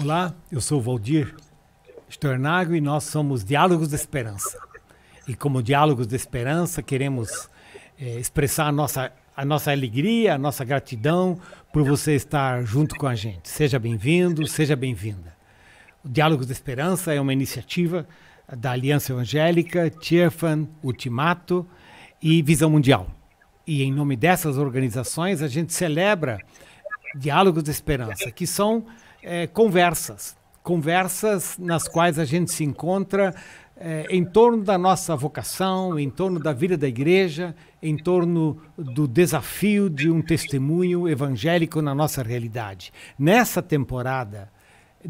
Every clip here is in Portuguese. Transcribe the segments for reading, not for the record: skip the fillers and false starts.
Olá, eu sou o Valdir Stornago e nós somos Diálogos da Esperança. E como Diálogos da Esperança, queremos expressar a nossa alegria, a nossa gratidão por você estar junto com a gente. Seja bem-vindo, seja bem-vinda. O Diálogos da Esperança é uma iniciativa da Aliança Evangélica, Tearfund, Ultimato e Visão Mundial. E em nome dessas organizações, a gente celebra Diálogos da Esperança, que são conversas nas quais a gente se encontra em torno da nossa vocação, em torno da vida da igreja, em torno do desafio de um testemunho evangélico na nossa realidade. Nessa temporada,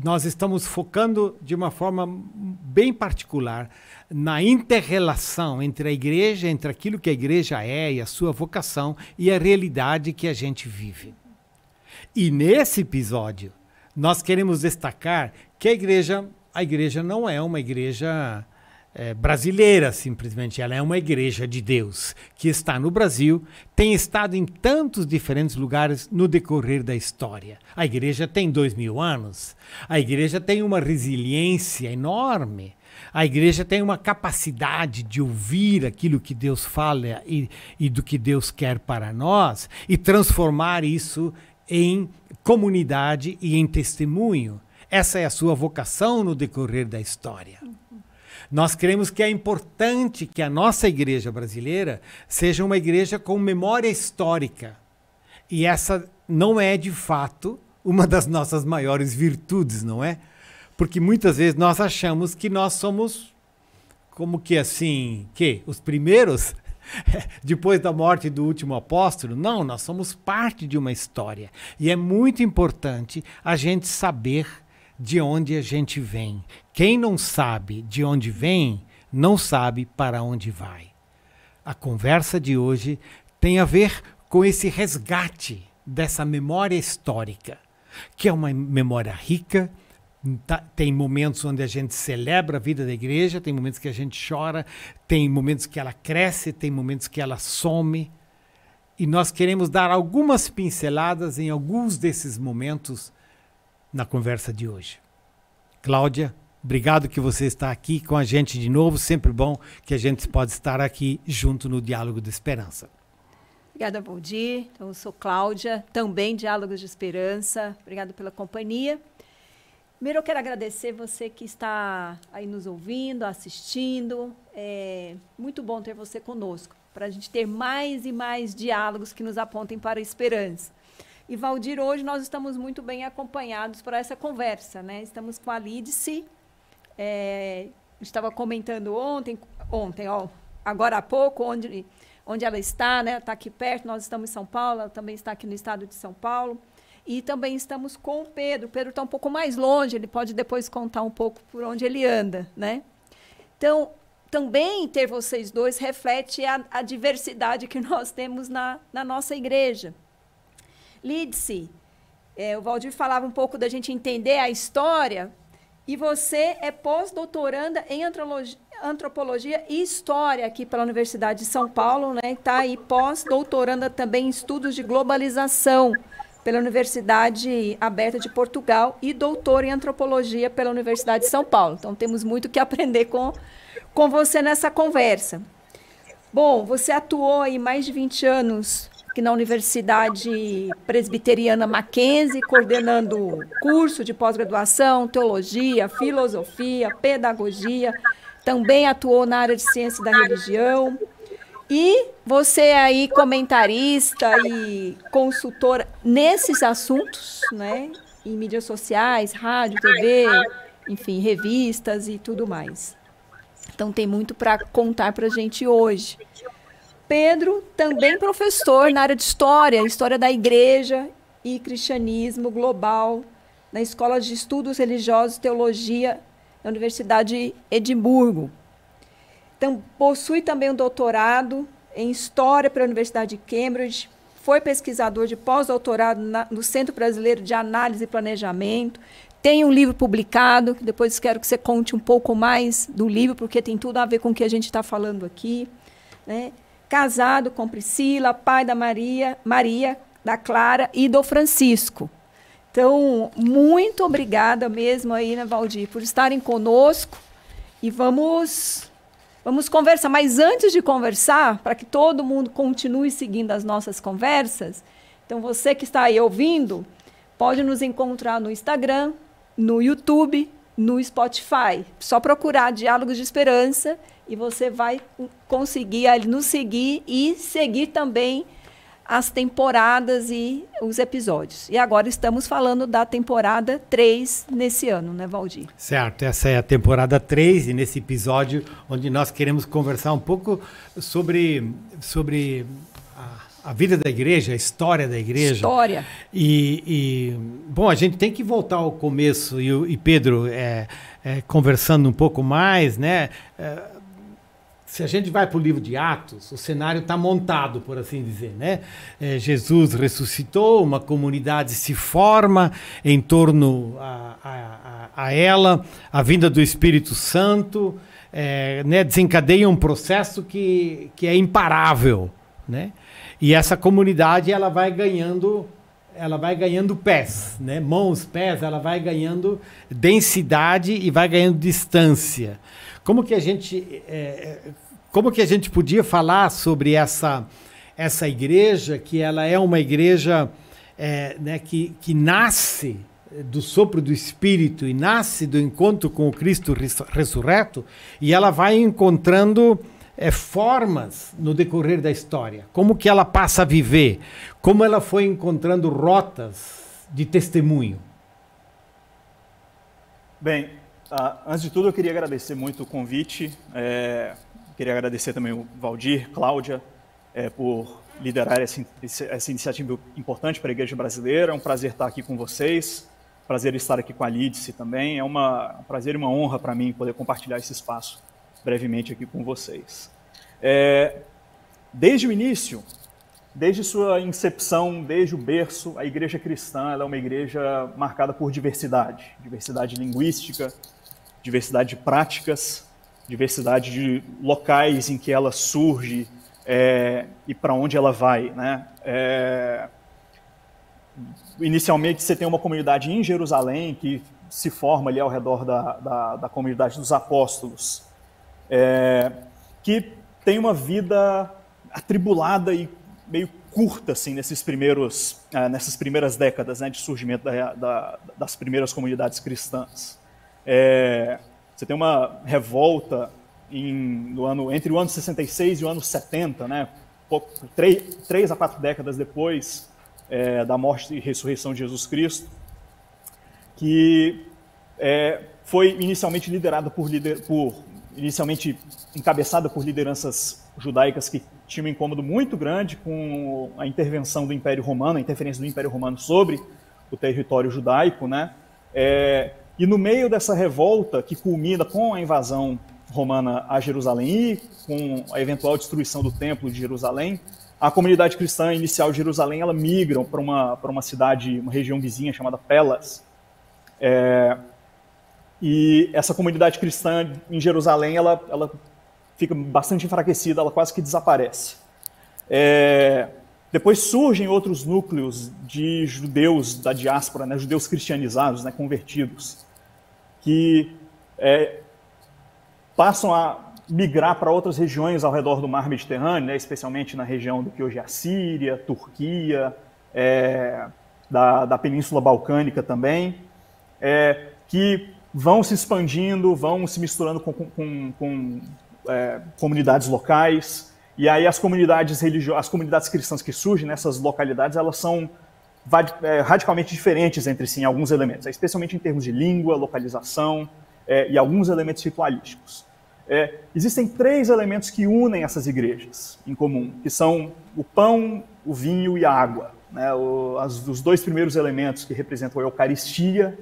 nós estamos focando de uma forma bem particular na inter-relação entre a igreja, entre aquilo que a igreja é e a sua vocação e a realidade que a gente vive. E nesse episódio, nós queremos destacar que a igreja não é uma igreja brasileira, simplesmente. Ela é uma igreja de Deus, que está no Brasil, tem estado em tantos diferentes lugares no decorrer da história. A igreja tem 2000 anos, a igreja tem uma resiliência enorme, a igreja tem uma capacidade de ouvir aquilo que Deus fala e do que Deus quer para nós e transformar isso em comunidade e em testemunho. Essa é a sua vocação no decorrer da história. Nós cremos que é importante que a nossa igreja brasileira seja uma igreja com memória histórica. E essa não é, de fato, uma das nossas maiores virtudes, não é? Porque muitas vezes nós achamos que nós somos como que assim, os primeiros depois da morte do último apóstolo. Não, nós somos parte de uma história. E é muito importante a gente saber de onde a gente vem. Quem não sabe de onde vem, não sabe para onde vai. A conversa de hoje tem a ver com esse resgate dessa memória histórica, que é uma memória rica. Tem momentos onde a gente celebra a vida da igreja, tem momentos que a gente chora, tem momentos que ela cresce, tem momentos que ela some. E nós queremos dar algumas pinceladas em alguns desses momentos na conversa de hoje. Cláudia, obrigado que você está aqui com a gente de novo. Sempre bom que a gente pode estar aqui junto no Diálogo de Esperança. Obrigada, Valdir. Então, eu sou Cláudia, também Diálogos de Esperança. Obrigada pela companhia. Primeiro, eu quero agradecer você que está aí nos ouvindo, assistindo. É muito bom ter você conosco, para a gente ter mais e mais diálogos que nos apontem para a esperança. E, Valdir, hoje nós estamos muito bem acompanhados por essa conversa, né? Estamos com a Lídice, estava comentando ontem, agora há pouco, onde ela está, né? Está aqui perto, nós estamos em São Paulo, ela também está aqui no estado de São Paulo. E também estamos com o Pedro. O Pedro está um pouco mais longe, ele pode depois contar um pouco por onde ele anda, né? Então, também ter vocês dois reflete a diversidade que nós temos na nossa igreja. Lídice, o Valdir falava um pouco da gente entender a história, e você é pós-doutoranda em antropologia e história aqui pela Universidade de São Paulo, né? Está aí pós-doutoranda também em estudos de globalização pela Universidade Aberta de Portugal e doutor em antropologia pela Universidade de São Paulo. Então, temos muito que aprender com você nessa conversa. Bom, você atuou aí mais de 20 anos aqui na Universidade Presbiteriana Mackenzie, coordenando curso de pós-graduação, teologia, filosofia, pedagogia. Também atuou na área de ciência da religião. E você aí, comentarista e consultora nesses assuntos, né? Em mídias sociais, rádio, TV, enfim, revistas e tudo mais. Então, tem muito para contar para a gente hoje. Pedro, também professor na área de história da igreja e cristianismo global, na Escola de Estudos Religiosos e Teologia da Universidade de Edimburgo. Então, possui também um doutorado em História pela Universidade de Cambridge, foi pesquisador de pós-doutorado no Centro Brasileiro de Análise e Planejamento, tem um livro publicado, que depois quero que você conte um pouco mais do livro, porque tem tudo a ver com o que a gente está falando aqui, né? Casado com Priscila, pai da Maria, da Clara e do Francisco. Então, muito obrigada mesmo aí, né, Valdir, por estarem conosco e vamos conversar. Mas antes de conversar, para que todo mundo continue seguindo as nossas conversas, então você que está aí ouvindo, pode nos encontrar no Instagram, no YouTube, no Spotify. Só procurar Diálogos de Esperança e você vai conseguir ali nos seguir e seguir também as temporadas e os episódios. E agora estamos falando da temporada 3 nesse ano, né, Valdir? Certo, essa é a temporada 3 e nesse episódio onde nós queremos conversar um pouco sobre a vida da igreja, a história da igreja. História. Bom, a gente tem que voltar ao começo e Pedro, conversando um pouco mais, né? Se a gente vai para o livro de Atos, o cenário está montado, por assim dizer, né? Jesus ressuscitou, uma comunidade se forma em torno a ela, a vinda do Espírito Santo, né? Desencadeia um processo que é imparável, né? E essa comunidade ela vai ganhando pés, né? Mãos, pés, ela vai ganhando densidade e vai ganhando distância. Como que a gente podia falar sobre essa igreja, que ela é uma igreja né, que nasce do sopro do Espírito e nasce do encontro com o Cristo ressurreto, e ela vai encontrando formas no decorrer da história. Como que ela passa a viver? Como ela foi encontrando rotas de testemunho? Bem, antes de tudo eu queria agradecer muito o convite, queria agradecer também o Valdir, Cláudia, por liderar essa iniciativa importante para a Igreja Brasileira. É um prazer estar aqui com vocês, prazer estar aquum com a Lídice também. É um prazer e uma honra para mim poder compartilhar esse espaço brevemente aqui com vocês. Desde o início, desde sua incepção, desde o berço, a igreja cristã ela é uma igreja marcada por diversidade linguística, diversidade de práticas, diversidade de locais em que ela surge e para onde ela vai, né? Inicialmente você tem uma comunidade em Jerusalém que se forma ali ao redor da comunidade dos apóstolos, que tem uma vida atribulada e meio curta assim, nessas primeiras décadas, né, de surgimento das primeiras comunidades cristãs. Você tem uma revolta entre o ano 66 e o ano 70, né, 3 a 4 décadas depois da morte e ressurreição de Jesus Cristo, que foi inicialmente inicialmente encabeçada por lideranças judaicas que tinham um incômodo muito grande com a intervenção do Império Romano, a interferência do Império Romano sobre o território judaico, né? E no meio dessa revolta, que culmina com a invasão romana a Jerusalém e com a eventual destruição do Templo de Jerusalém, a comunidade cristã inicial de Jerusalém ela migra para uma cidade, uma região vizinha chamada Pelas. E essa comunidade cristã em Jerusalém ela fica bastante enfraquecida, ela quase que desaparece. Depois surgem outros núcleos de judeus da diáspora, né, judeus cristianizados, né, convertidos, que passam a migrar para outras regiões ao redor do mar Mediterrâneo, né, especialmente na região do que hoje é a Síria, Turquia, da Península Balcânica também, que vão se expandindo, vão se misturando com comunidades locais, e aí as comunidades cristãs que surgem nessas localidades, elas são radicalmente diferentes entre si em alguns elementos, especialmente em termos de língua, localização e alguns elementos ritualísticos. Existem 3 elementos que unem essas igrejas em comum, que são o pão, o vinho e a água, né? Os 2 primeiros elementos que representam a Eucaristia,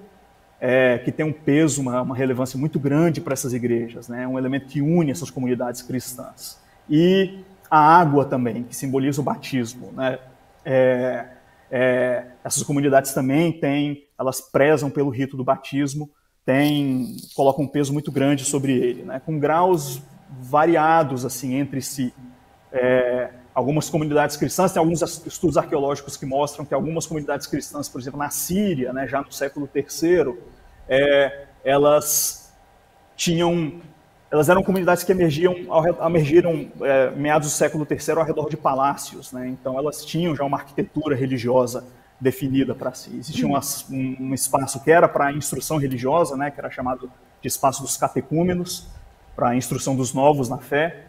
que tem um peso, uma relevância muito grande para essas igrejas, né? Um elemento que une essas comunidades cristãs. E a água também, que simboliza o batismo, né? Essas comunidades também elas prezam pelo rito do batismo, colocam um peso muito grande sobre ele, né? Com graus variados assim entre si. algumas comunidades cristãs, tem alguns estudos arqueológicos que mostram que algumas comunidades cristãs, por exemplo, na Síria, né, já no século III, elas eram comunidades que emergiram meados do século III ao redor de palácios, né? Então elas tinham já uma arquitetura religiosa definida para si. Existia um espaço que era para a instrução religiosa, né, que era chamado de espaço dos catecúmenos, para a instrução dos novos na fé.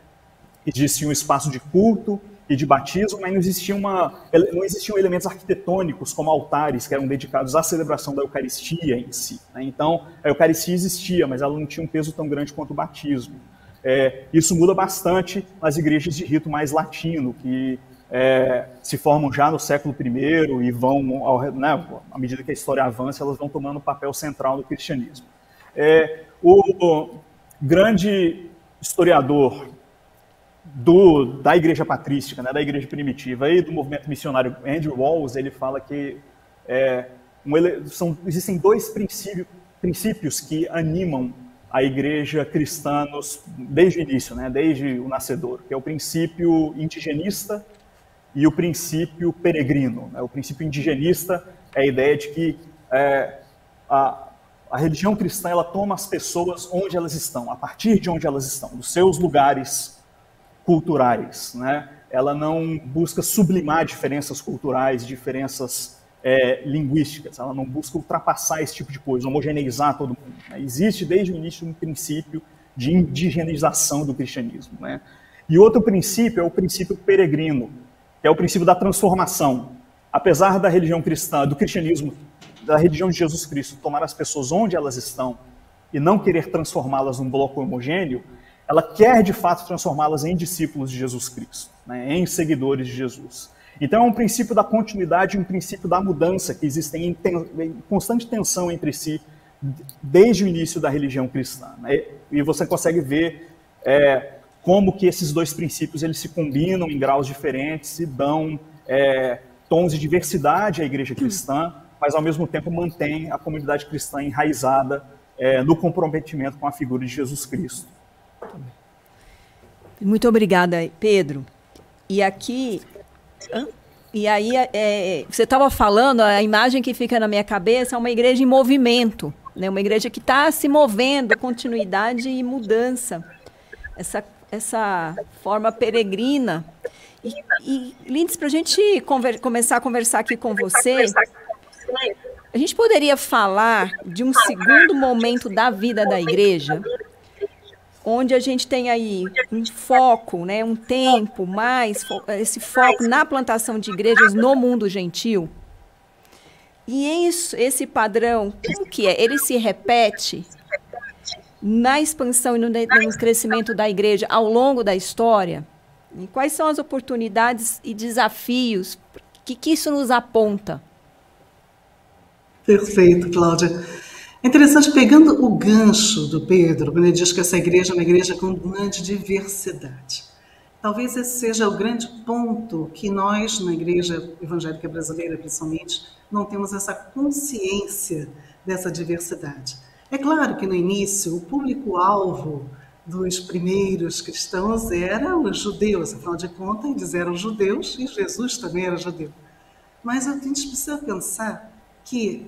Existia um espaço de culto e de batismo, mas não existiam elementos arquitetônicos como altares que eram dedicados à celebração da Eucaristia em si, né? Então, a Eucaristia existia, mas ela não tinha um peso tão grande quanto o batismo. Isso muda bastante nas igrejas de rito mais latino, que se formam já no século I e vão, né, à medida que a história avança, elas vão tomando um papel central no cristianismo. O grande historiador da igreja patrística, né, da igreja primitiva e do movimento missionário Andrew Walls, ele fala que existem dois princípios que animam a igreja cristã desde o início, né, desde o nascedor, que é o princípio indigenista e o princípio peregrino, né? O princípio indigenista é a ideia de que a religião cristã ela toma as pessoas onde elas estão, a partir de onde elas estão, dos seus lugares culturais, né? Ela não busca sublimar diferenças culturais, diferenças linguísticas, ela não busca ultrapassar esse tipo de coisa, homogeneizar todo mundo, né? Existe desde o início um princípio de indigenização do cristianismo, né? E outro princípio é o princípio peregrino, que é o princípio da transformação. Apesar da religião cristã, do cristianismo, da religião de Jesus Cristo, tomar as pessoas onde elas estão e não querer transformá-las num bloco homogêneo, ela quer, de fato, transformá-las em discípulos de Jesus Cristo, né, em seguidores de Jesus. Então, é um princípio da continuidade e um princípio da mudança que existem em constante tensão entre si desde o início da religião cristã, né? E você consegue ver como que esses dois princípios eles se combinam em graus diferentes e dão tons de diversidade à igreja cristã, mas, ao mesmo tempo, mantém a comunidade cristã enraizada no comprometimento com a figura de Jesus Cristo. Muito obrigada, Pedro. E aí, você estava falando, a imagem que fica na minha cabeça é uma igreja em movimento, né? Uma igreja que está se movendo, continuidade e mudança. Essa forma peregrina. E Lindes, para a gente começar a conversar aqui com você, a gente poderia falar de um segundo momento da vida da igreja, onde a gente tem aí um foco, né, um tempo mais, esse foco na plantação de igrejas no mundo gentil. E esse padrão, como que é? Ele se repete na expansão e no crescimento da igreja ao longo da história? E quais são as oportunidades e desafios que isso nos aponta? Perfeito, Cláudia. É interessante, pegando o gancho do Pedro, quando ele diz que essa igreja é uma igreja com grande diversidade. Talvez esse seja o grande ponto que nós, na igreja evangélica brasileira, principalmente, não temos essa consciência dessa diversidade. É claro que no início o público-alvo dos primeiros cristãos eram os judeus, afinal de contas eles eram judeus e Jesus também era judeu. Mas a gente precisa pensar que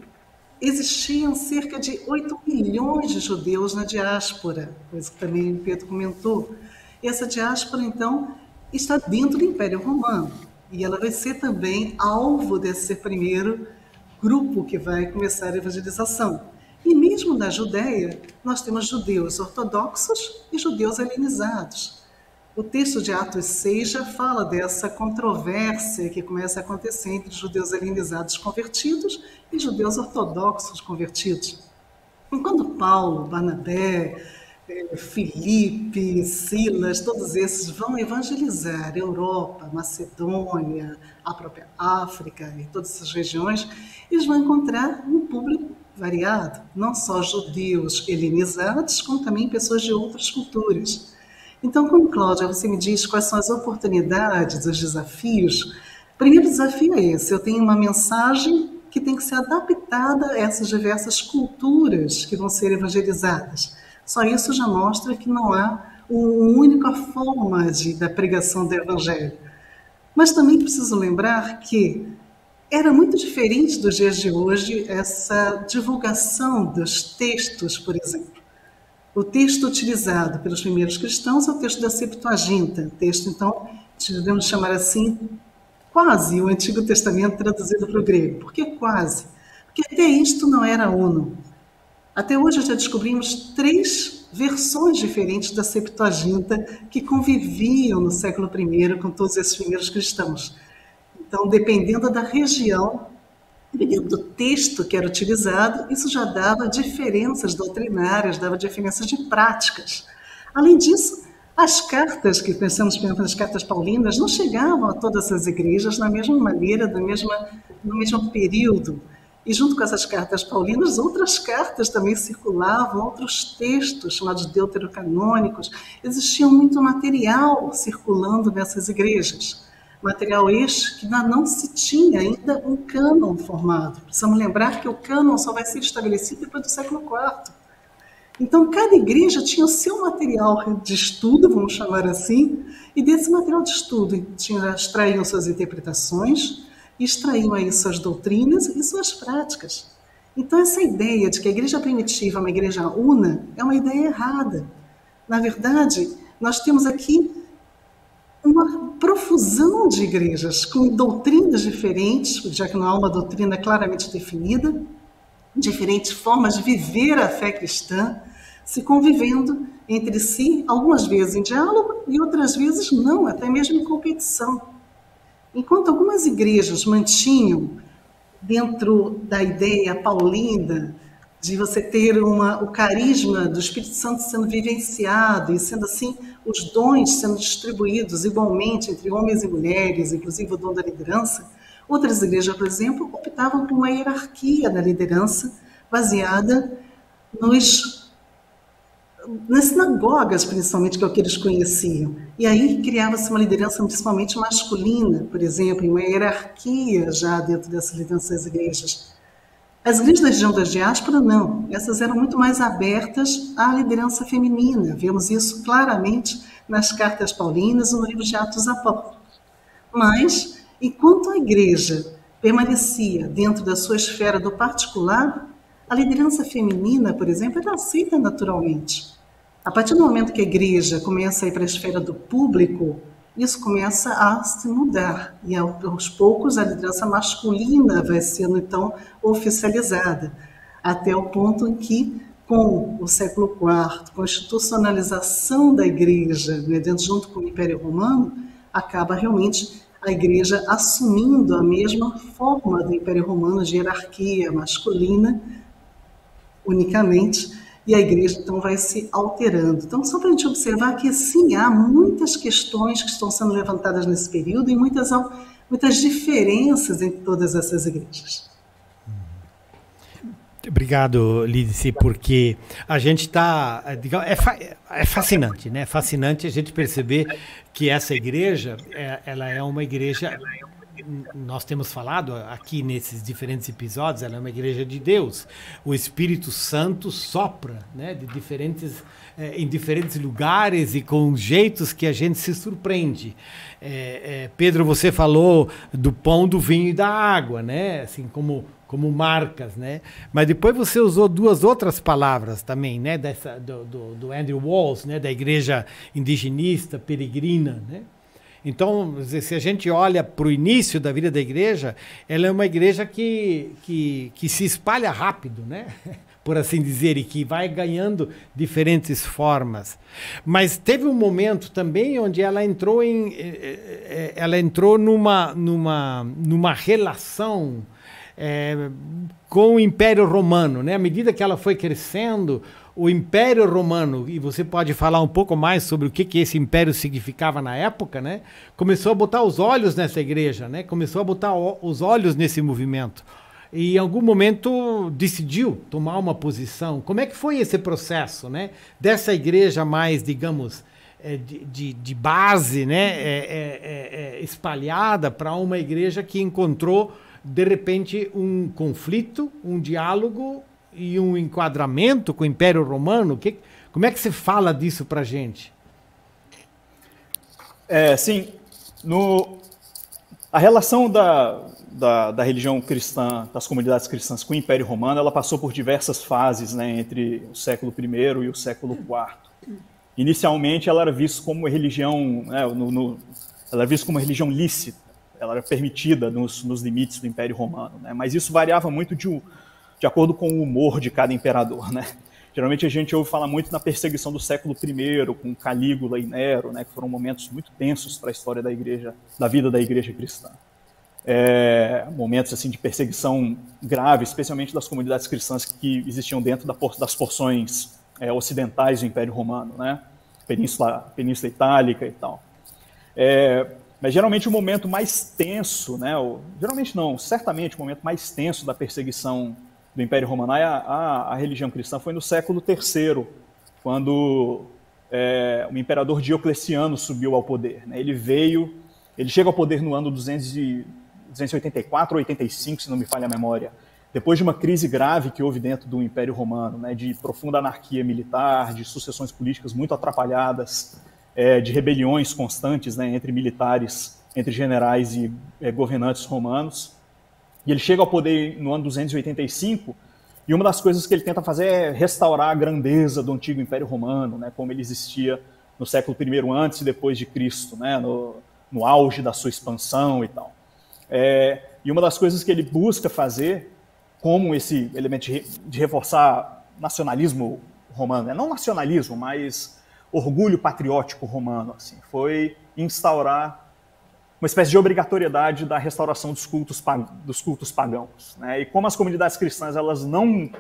existiam cerca de 8 milhões de judeus na diáspora, coisa que também o Pedro comentou. E essa diáspora, então, está dentro do Império Romano. E ela vai ser também alvo desse primeiro grupo que vai começar a evangelização. E mesmo na Judéia, nós temos judeus ortodoxos e judeus helenizados. O texto de Atos 6 já fala dessa controvérsia que começa a acontecer entre judeus helenizados convertidos e judeus ortodoxos convertidos. E quando Paulo, Barnabé, Filipe, Silas, todos esses vão evangelizar a Europa, Macedônia, a própria África e todas essas regiões, eles vão encontrar um público variado, não só judeus helenizados, como também pessoas de outras culturas. Então, como Cláudia, você me diz quais são as oportunidades, os desafios. O primeiro desafio é esse: eu tenho uma mensagem que tem que ser adaptada a essas diversas culturas que vão ser evangelizadas. Só isso já mostra que não há uma única forma da pregação do Evangelho. Mas também preciso lembrar que era muito diferente dos dias de hoje essa divulgação dos textos, por exemplo. O texto utilizado pelos primeiros cristãos é o texto da Septuaginta, texto, então, devemos chamar assim, quase o Antigo Testamento traduzido para o grego. Por que quase? Porque até isto não era uno. Até hoje já descobrimos 3 versões diferentes da Septuaginta que conviviam no século I com todos esses primeiros cristãos. Então, dependendo da região, dependendo do texto que era utilizado, isso já dava diferenças doutrinárias, dava diferenças de práticas. Além disso, as cartas, que pensamos, por exemplo, nas cartas paulinas, não chegavam a todas as igrejas na mesma maneira, no mesmo período. E junto com essas cartas paulinas, outras cartas também circulavam, outros textos chamados deuterocanônicos. Existia muito material circulando nessas igrejas. Material este que não se tinha ainda um cânon formado. Precisamos lembrar que o cânon só vai ser estabelecido depois do século IV. Então, cada igreja tinha o seu material de estudo, vamos chamar assim, e desse material de estudo extraíam suas interpretações, extraíam aí suas doutrinas e suas práticas. Então, essa ideia de que a igreja primitiva é uma igreja una é uma ideia errada. Na verdade, nós temos aqui uma profusão de igrejas com doutrinas diferentes, já que não há uma doutrina claramente definida, diferentes formas de viver a fé cristã, se convivendo entre si, algumas vezes em diálogo e outras vezes não, até mesmo em competição. Enquanto algumas igrejas mantinham, dentro da ideia paulina, de você ter o carisma do Espírito Santo sendo vivenciado e sendo assim os dons sendo distribuídos igualmente entre homens e mulheres, inclusive o dom da liderança, outras igrejas, por exemplo, optavam por uma hierarquia da liderança baseada nas sinagogas, principalmente, que é o que eles conheciam. E aí criava-se uma liderança principalmente masculina, por exemplo, uma hierarquia já dentro dessa liderança das igrejas. As igrejas da região da diáspora, não. Essas eram muito mais abertas à liderança feminina. Vemos isso claramente nas cartas paulinas e no livro de Atos Apóstolos. Mas, enquanto a igreja permanecia dentro da sua esfera do particular, a liderança feminina, por exemplo, era aceita naturalmente. A partir do momento que a igreja começa a ir para a esfera do público, isso começa a se mudar. E aos poucos a liderança masculina vai sendo então oficializada, até o ponto em que, com o século IV, com a institucionalização da igreja, né, junto com o Império Romano, acaba realmente a igreja assumindo a mesma forma do Império Romano de hierarquia masculina unicamente, e a igreja então vai se alterando. Então, só para a gente observar que sim, há muitas questões que estão sendo levantadas nesse período e muitas diferenças entre todas essas igrejas. Obrigado, Lídice, porque a gente está... É fascinante, né? É fascinante a gente perceber que essa igreja, ela é uma igreja... Nós temos falado aqui nesses diferentes episódios, ela é uma igreja de Deus. O Espírito Santo sopra, né, em diferentes lugares e com jeitos que a gente se surpreende. Pedro, você falou do pão, do vinho e da água, né, assim como marcas, né? Mas depois você usou 2 outras palavras também, né, do Andrew Walls, né, da igreja indigenista, peregrina, né? Então, se a gente olha para o início da vida da igreja, ela é uma igreja que se espalha rápido, né? Por assim dizer, e que vai ganhando diferentes formas. Mas teve um momento também onde ela entrou numa relação com o Império Romano, né? À medida que ela foi crescendo, o Império Romano, e você pode falar um pouco mais sobre o que esse império significava na época, né? Começou a botar os olhos nessa igreja, né? Começou a botar os olhos nesse movimento. E em algum momento decidiu tomar uma posição. Como é que foi esse processo, né? Dessa igreja mais, digamos, de base, né? Espalhada para uma igreja que encontrou, de repente, um conflito, um diálogo e um enquadramento com o Império Romano. Como é que você fala disso para a gente? Sim, A relação da religião cristã, das comunidades cristãs com o Império Romano, ela passou por diversas fases, né, entre o século I e o século IV. Inicialmente, ela era vista como religião, né, ela era vista como uma religião lícita, ela era permitida nos limites do Império Romano, né, mas isso variava muito de acordo com o humor de cada imperador, né. Geralmente a gente ouve falar muito na perseguição do século I, com Calígula e Nero, né, que foram momentos muito tensos para a história da vida da igreja cristã. Momentos assim, de perseguição grave, especialmente das comunidades cristãs que existiam dentro das porções ocidentais do Império Romano, né, Península Itálica e tal. Mas geralmente o momento mais tenso, né, geralmente não, certamente o momento mais tenso da perseguição do Império Romano a religião cristã foi no século III, quando o imperador Diocleciano subiu ao poder, né? Ele chega ao poder no ano 284 ou 85, se não me falha a memória, depois de uma crise grave que houve dentro do Império Romano, né, de profunda anarquia militar, de sucessões políticas muito atrapalhadas, de rebeliões constantes, né, entre militares, entre generais e governantes romanos. E ele chega ao poder no ano 285, e uma das coisas que ele tenta fazer é restaurar a grandeza do antigo Império Romano, né, como ele existia no século I antes e depois de Cristo, né, no auge da sua expansão e tal. E uma das coisas que ele busca fazer, como esse elemento de reforçar nacionalismo romano, não nacionalismo, mas orgulho patriótico romano, assim, foi instaurar uma espécie de obrigatoriedade da restauração dos cultos pagãos, né? E como as comunidades cristãs elas não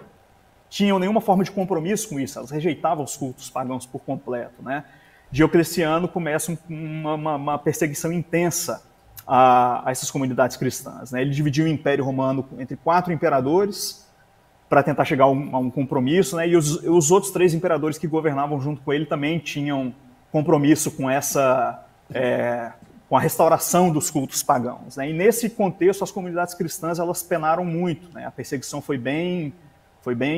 tinham nenhuma forma de compromisso com isso, elas rejeitavam os cultos pagãos por completo, né? Diocleciano começa uma perseguição intensa a essas comunidades cristãs, né? Ele dividiu o Império Romano entre 4 imperadores para tentar chegar a um compromisso, né? E os outros 3 imperadores que governavam junto com ele também tinham compromisso com com a restauração dos cultos pagãos, né? E nesse contexto as comunidades cristãs elas penaram muito, né? A perseguição foi bem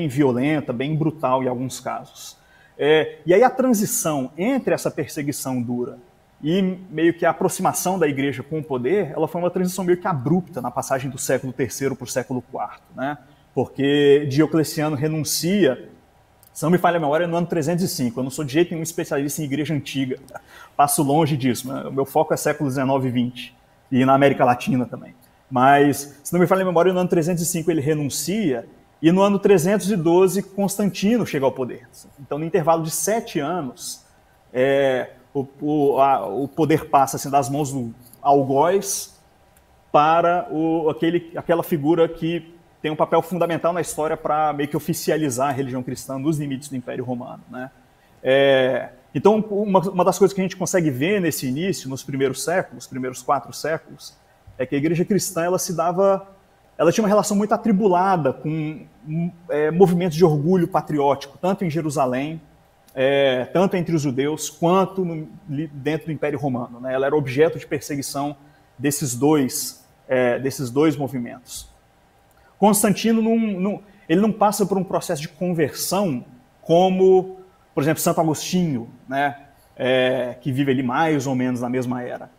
violenta, bem brutal em alguns casos. E aí a transição entre essa perseguição dura e meio que a aproximação da igreja com o poder, ela foi uma transição meio que abrupta na passagem do século III para o século IV, né? Porque Diocleciano renuncia, se não me falha a memória, no ano 305. Eu não sou de jeito nenhum especialista em igreja antiga, passo longe disso, né? O meu foco é século XIX e XX, e na América Latina também. Mas, se não me falha a memória, no ano 305 ele renuncia, e no ano 312 Constantino chega ao poder. Então, no intervalo de 7 anos, o poder passa assim, das mãos do algoz para aquela figura que tem um papel fundamental na história para meio que oficializar a religião cristã nos limites do Império Romano, né? Então, uma das coisas que a gente consegue ver nesse início, nos primeiros 4 séculos, é que a igreja cristã ela tinha uma relação muito atribulada com movimentos de orgulho patriótico, tanto em Jerusalém, tanto entre os judeus, quanto dentro do Império Romano, né? Ela era objeto de perseguição desses dois movimentos. Constantino ele não passa por um processo de conversão como, por exemplo, Santo Agostinho, né, que vive ali mais ou menos na mesma era.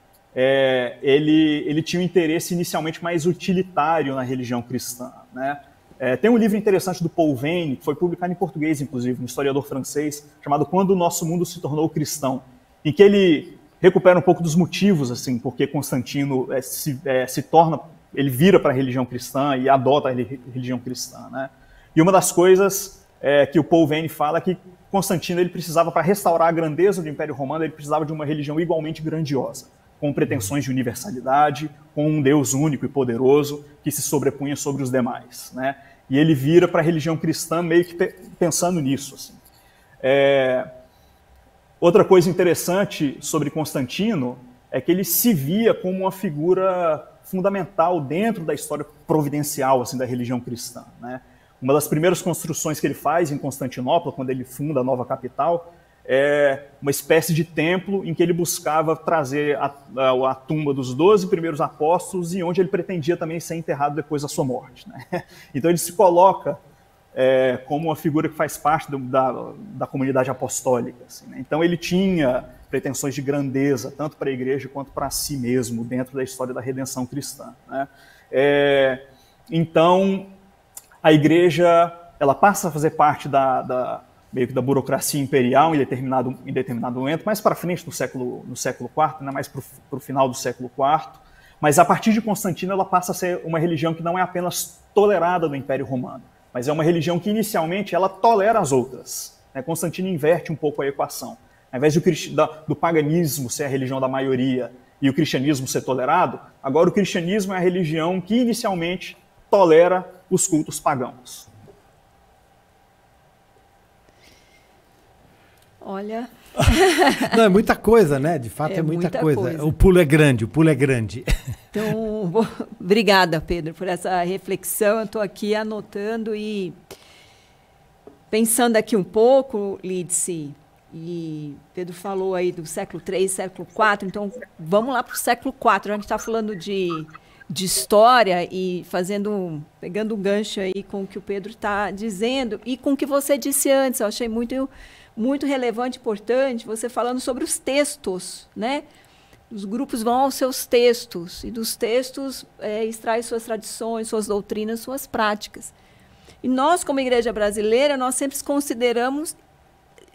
Ele tinha um interesse inicialmente mais utilitário na religião cristã, né? Tem um livro interessante do Paul Veyne, que foi publicado em português, inclusive, um historiador francês, chamado Quando o Nosso Mundo se Tornou Cristão, em que ele recupera um pouco dos motivos, assim, porque Constantino ele vira para a religião cristã e adota a religião cristã, né? E uma das coisas que o Paul Veyne fala é que Constantino ele precisava, para restaurar a grandeza do Império Romano, ele precisava de uma religião igualmente grandiosa, com pretensões de universalidade, com um Deus único e poderoso que se sobrepunha sobre os demais, né? E ele vira para a religião cristã meio que pensando nisso, assim. Outra coisa interessante sobre Constantino é que ele se via como uma figura fundamental dentro da história providencial assim, da religião cristã, né? Uma das primeiras construções que ele faz em Constantinopla, quando ele funda a nova capital, é uma espécie de templo em que ele buscava trazer a tumba dos 12 primeiros apóstolos e onde ele pretendia também ser enterrado depois da sua morte, né? Então ele se coloca como uma figura que faz parte da comunidade apostólica. Assim, né? Então ele tinha pretensões de grandeza, tanto para a igreja quanto para si mesmo, dentro da história da redenção cristã. Né? Então, a igreja ela passa a fazer parte meio que da burocracia imperial em determinado momento, mais para frente no século IV, né? Mais para o final do século IV. Mas a partir de Constantino ela passa a ser uma religião que não é apenas tolerada no Império Romano, mas é uma religião que inicialmente ela tolera as outras. Né? Constantino inverte um pouco a equação. Ao invés do paganismo ser a religião da maioria e o cristianismo ser tolerado, agora o cristianismo é a religião que inicialmente tolera os cultos pagãos. Olha... Não, é muita coisa, né? De fato é muita coisa. O pulo é grande, o pulo é grande. Então, obrigada, Pedro, por essa reflexão. Eu estou aqui anotando e pensando aqui um pouco, Lídice, e Pedro falou aí do século III, século IV, então vamos lá para o século IV. A gente está falando de história e pegando um gancho aí com o que o Pedro está dizendo e com o que você disse antes. Eu achei muito relevante, importante, você falando sobre os textos, né? Os grupos vão aos seus textos, e dos textos extrai suas tradições, suas doutrinas, suas práticas. E nós, como igreja brasileira, nós sempre consideramos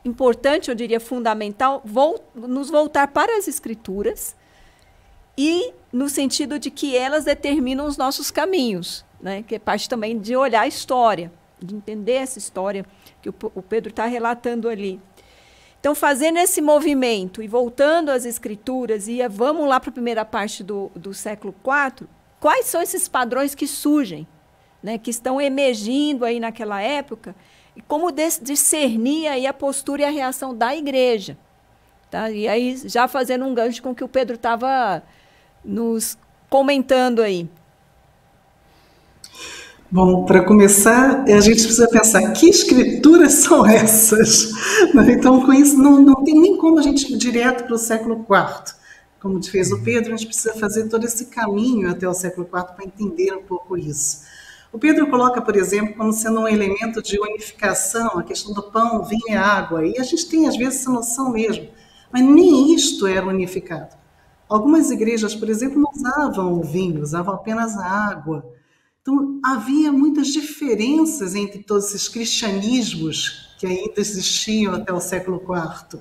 importante, eu diria fundamental, nos voltar para as escrituras, e no sentido de que elas determinam os nossos caminhos, né? Que é parte também de olhar a história, de entender essa história que o Pedro está relatando ali. Então, fazendo esse movimento e voltando às escrituras, vamos lá para a primeira parte do século IV, quais são esses padrões que surgem, né, que estão emergindo aí naquela época, e como discernir aí a postura e a reação da igreja. Tá? E aí, já fazendo um gancho com o que o Pedro estava nos comentando aí. Bom, para começar, a gente precisa pensar que escrituras são essas? Então, com isso, não tem nem como a gente ir direto para o século IV. Como fez o Pedro, a gente precisa fazer todo esse caminho até o século IV para entender um pouco isso. O Pedro coloca, por exemplo, como sendo um elemento de unificação, a questão do pão, vinho e água. E a gente tem, às vezes, essa noção mesmo. Mas nem isto era unificado. Algumas igrejas, por exemplo, não usavam o vinho, usavam apenas a água. Então, havia muitas diferenças entre todos esses cristianismos que ainda existiam até o século IV.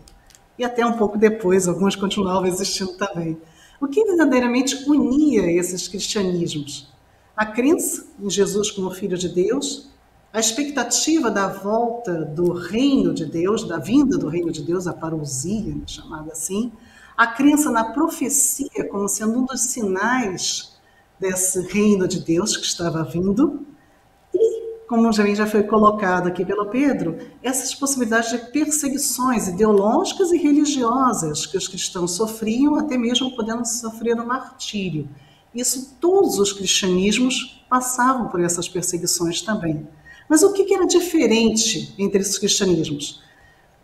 E até um pouco depois, alguns continuavam existindo também. O que verdadeiramente unia esses cristianismos? A crença em Jesus como Filho de Deus, a expectativa da volta do reino de Deus, da vinda do reino de Deus, a parousia, chamada assim, a crença na profecia como sendo um dos sinais desse reino de Deus que estava vindo, e, como já foi colocado aqui pelo Pedro, essas possibilidades de perseguições ideológicas e religiosas que os cristãos sofriam, até mesmo podendo sofrer o martírio. Isso, todos os cristianismos passavam por essas perseguições também. Mas o que era diferente entre esses cristianismos?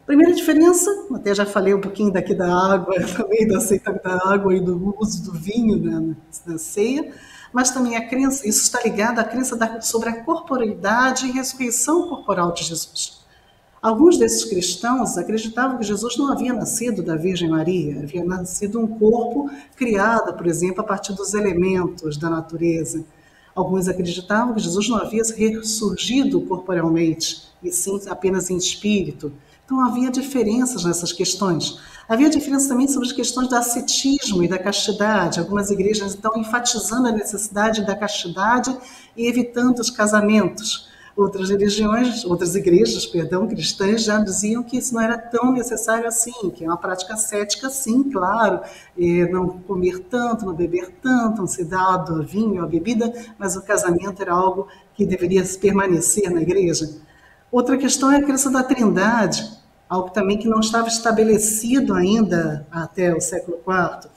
Primeira diferença, até já falei um pouquinho daqui da água, também da aceita da água e do uso do vinho na ceia, mas também a crença, isso está ligado à crença sobre a corporeidade e ressurreição corporal de Jesus. Alguns desses cristãos acreditavam que Jesus não havia nascido da Virgem Maria, havia nascido um corpo criado, por exemplo, a partir dos elementos da natureza. Alguns acreditavam que Jesus não havia ressurgido corporalmente, e sim apenas em espírito. Então havia diferenças nessas questões. Havia diferença também sobre as questões do ascetismo e da castidade. Algumas igrejas estão enfatizando a necessidade da castidade e evitando os casamentos. Outras igrejas, cristãs, já diziam que isso não era tão necessário assim, que é uma prática ascética, sim, claro, não comer tanto, não beber tanto, não ser dado a vinho, a bebida, mas o casamento era algo que deveria permanecer na igreja. Outra questão é a crença da Trindade, algo também que não estava estabelecido ainda até o século IV.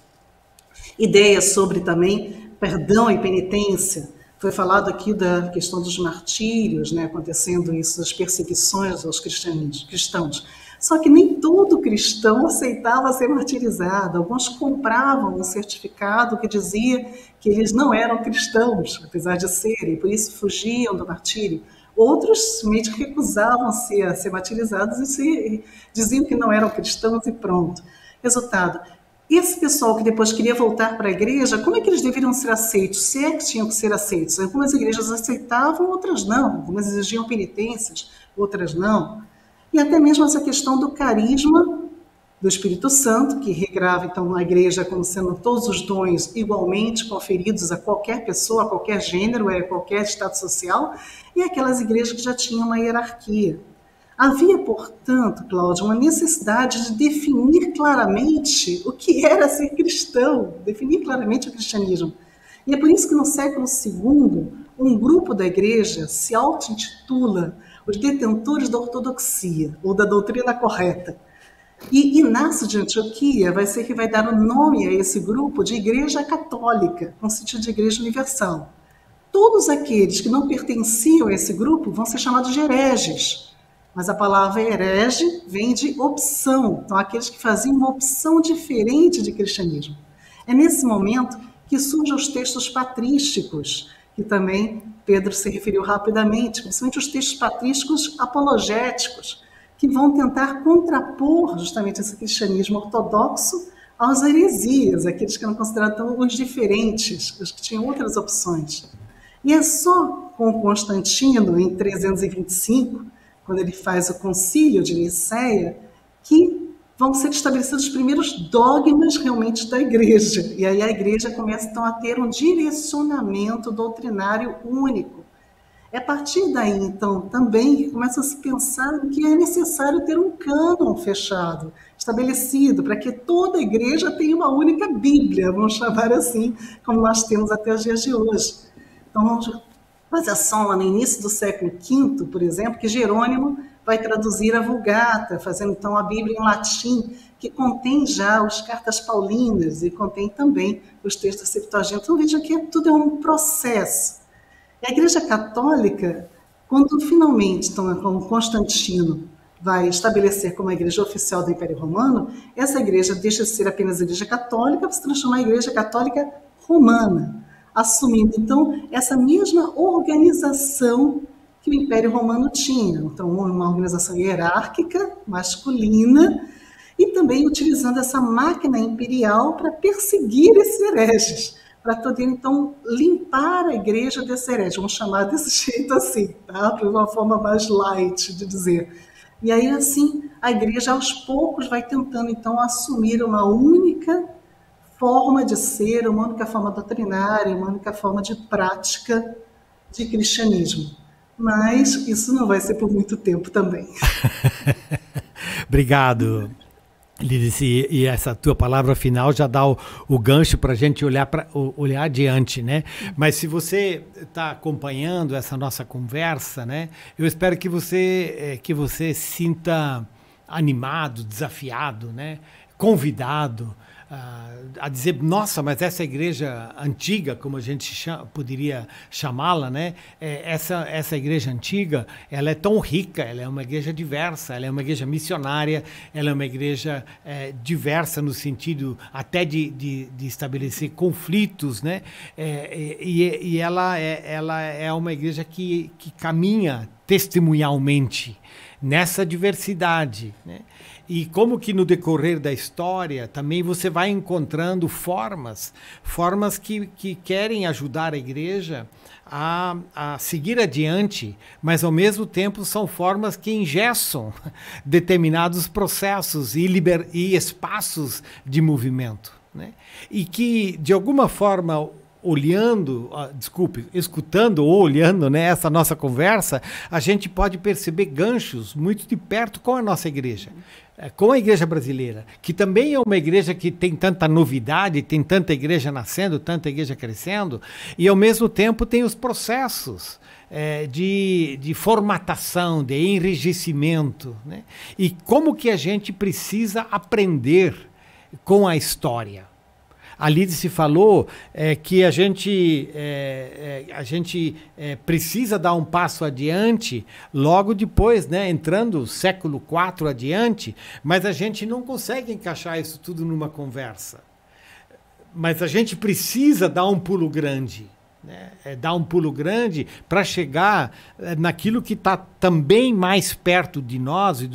Ideias sobre também perdão e penitência. Foi falado aqui da questão dos martírios, né, acontecendo isso, das perseguições aos cristãos. Só que nem todo cristão aceitava ser martirizado. Alguns compravam um certificado que dizia que eles não eram cristãos, apesar de serem, por isso fugiam do martírio. Outros simplesmente recusavam-se a ser batizados e diziam que não eram cristãos e pronto. Resultado, esse pessoal que depois queria voltar para a igreja, como é que eles deveriam ser aceitos? Se é que tinham que ser aceitos. Algumas igrejas aceitavam, outras não. Algumas exigiam penitências, outras não. E até mesmo essa questão do carisma do Espírito Santo, que regrava então a igreja como sendo todos os dons igualmente conferidos a qualquer pessoa, a qualquer gênero, a qualquer estado social, e aquelas igrejas que já tinham uma hierarquia. Havia, portanto, Cláudia, uma necessidade de definir claramente o que era ser cristão, definir claramente o cristianismo. E é por isso que no século II, um grupo da igreja se auto-intitula os detentores da ortodoxia, ou da doutrina correta. E Inácio de Antioquia vai ser que vai dar o nome a esse grupo de Igreja Católica, no sentido de Igreja Universal. Todos aqueles que não pertenciam a esse grupo vão ser chamados de hereges. Mas a palavra herege vem de opção. Então, aqueles que faziam uma opção diferente de cristianismo. É nesse momento que surgem os textos patrísticos, que também Pedro se referiu rapidamente, principalmente os textos patrísticos apologéticos, que vão tentar contrapor justamente esse cristianismo ortodoxo aos heresias, aqueles que eram considerados os diferentes, os que tinham outras opções. E é só com Constantino, em 325, quando ele faz o concílio de Nicéia, que vão ser estabelecidos os primeiros dogmas realmente da igreja. E aí a igreja começa então a ter um direcionamento doutrinário único. É a partir daí, então, também que começa a se pensar que é necessário ter um cânon fechado, estabelecido, para que toda igreja tenha uma única Bíblia, vamos chamar assim, como nós temos até os dias de hoje. Então, mas é só no início do século V, por exemplo, que Jerônimo vai traduzir a Vulgata, fazendo então a Bíblia em latim, que contém já as cartas paulinas e contém também os textos Septuaginta. Então, veja que tudo é um processo. A Igreja Católica, quando finalmente, então, como Constantino vai estabelecer como a igreja oficial do Império Romano, essa igreja deixa de ser apenas a Igreja Católica para se transformar em Igreja Católica Romana, assumindo, então, essa mesma organização que o Império Romano tinha. Então, uma organização hierárquica, masculina, e também utilizando essa máquina imperial para perseguir esses hereges, para poder, então, limpar a igreja desse herege, vamos chamar desse jeito assim, tá? Por uma forma mais light de dizer. E aí, assim, a igreja, aos poucos, vai tentando, então, assumir uma única forma de ser, uma única forma doutrinária, uma única forma de prática de cristianismo. Mas isso não vai ser por muito tempo também. Obrigado, Lídice, e essa tua palavra final já dá o gancho para a gente olhar adiante, né? Mas se você está acompanhando essa nossa conversa, né? Eu espero que você sinta animado, desafiado, né? Convidado a dizer, nossa, mas essa igreja antiga, como a gente poderia chamá-la, né? Essa igreja antiga, ela é tão rica, ela é uma igreja diversa, ela é uma igreja missionária, ela é uma igreja diversa no sentido até de estabelecer conflitos, né? E ela é uma igreja que caminha testemunhalmente nessa diversidade, né? E como que no decorrer da história também você vai encontrando formas que querem ajudar a igreja a seguir adiante, mas ao mesmo tempo são formas que engessam determinados processos e espaços de movimento, né? E que, de alguma forma, escutando ou olhando, né, essa nossa conversa, a gente pode perceber ganchos muito de perto com a nossa igreja. Com a igreja brasileira, que também é uma igreja que tem tanta novidade, tem tanta igreja nascendo, tanta igreja crescendo, e ao mesmo tempo tem os processos de formatação, de enrijecimento, né? E como que a gente precisa aprender com a história. A Lídice falou que a gente precisa dar um passo adiante logo depois, né, entrando século IV adiante, mas a gente não consegue encaixar isso tudo numa conversa. Mas a gente precisa dar um pulo grande. né? É dar um pulo grande para chegar naquilo que está também mais perto de nós e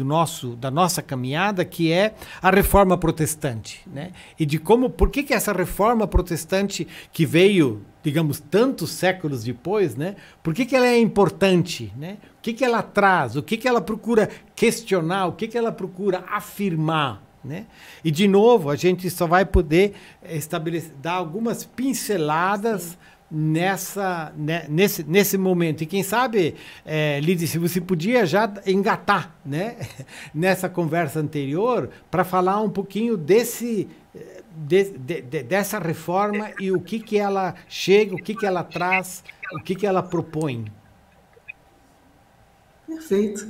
da nossa caminhada, que é a reforma protestante, né? E de por que essa reforma protestante que veio, digamos, tantos séculos depois, né? Por que ela é importante, né? O que ela traz, o que ela procura questionar, o que ela procura afirmar, né? E, de novo, a gente só vai poder dar algumas pinceladas nesse momento. E quem sabe, Lídia, se você podia já engatar, né, nessa conversa anterior para falar um pouquinho dessa reforma e o que ela chega, o que ela traz, o que ela propõe. Perfeito.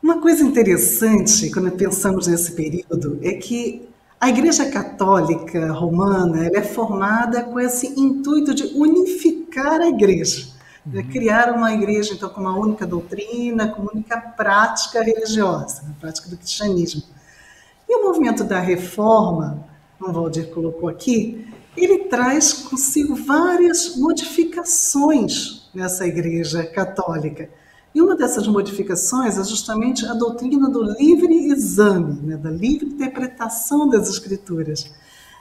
Uma coisa interessante, quando pensamos nesse período, é que a Igreja Católica Romana ela é formada com esse intuito de unificar a Igreja, de criar uma Igreja, então, com uma única doutrina, com uma única prática religiosa, a prática do cristianismo. E o movimento da Reforma, como o Valdir colocou aqui, ele traz consigo várias modificações nessa Igreja Católica. E uma dessas modificações é justamente a doutrina do livre exame, né, da livre interpretação das Escrituras.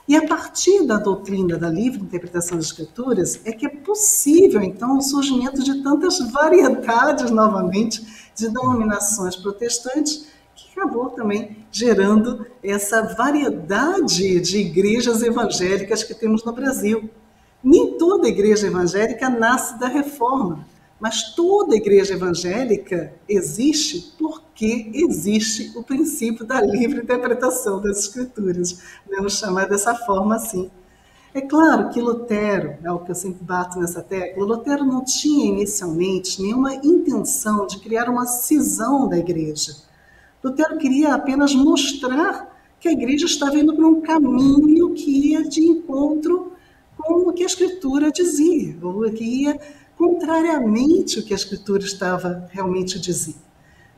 E a partir da doutrina da livre interpretação das Escrituras é que é possível, então, o surgimento de tantas variedades, novamente, de denominações protestantes, que acabou também gerando essa variedade de igrejas evangélicas que temos no Brasil. Nem toda igreja evangélica nasce da reforma, mas toda igreja evangélica existe porque existe o princípio da livre interpretação das Escrituras. Vamos chamar dessa forma assim. É claro que Lutero, é o que eu sempre bato nessa tecla, Lutero não tinha inicialmente nenhuma intenção de criar uma cisão da igreja. Lutero queria apenas mostrar que a igreja estava indo por um caminho que ia de encontro com o que a Escritura dizia, ou que ia contrariamente ao que a Escritura estava realmente dizendo.